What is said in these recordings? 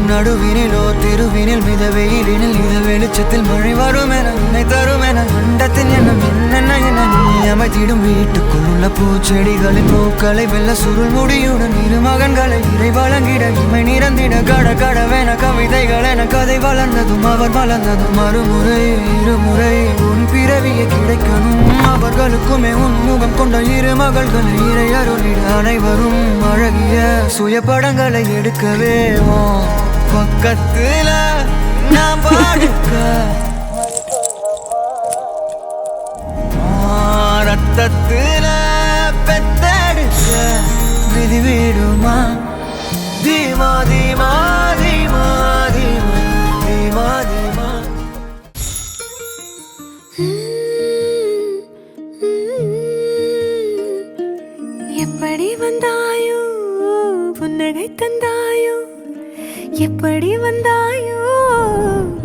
நடுவினிலோ திருவினில் மித வெயிலினில் இத வெளிச்சத்தில் மழை வரும் என நினை தரும் என அண்டத்தின் எண்ணம் என்னென்ன என நீ அமைத்திடும் வீட்டுக்குள் உள்ள பூச்செடிகளின் பூக்களை வெல்ல சுருள் முடியுடன் இரு மகன்களை இறை வழங்கிட இமை நிறந்திட கட கடவென கவிதைகள் என கதை வளர்ந்ததும் அவர் வளர்ந்ததும் மறுமுறை இருமுறை உன் பிறவியை கிடைக்கணும் அவர்களுக்குமே உன் முகம் கொண்ட இரு மகள்களை இறை அருளிட அனைவரும் அழகிய சுய படங்களை எடுக்கவே பக்கத்துல நான் பாடுக்க ரத்தத்துல பெத்தெடுக்க விதி விடுமா தீமா தீமா தீமா தீமா தீமா தீமா எப்படி வந்தாயோ புன்னகை தந்தாயோ எப்படி வந்தாயோ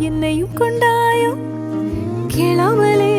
என்னையும் கொண்டாயோ கேளாமலே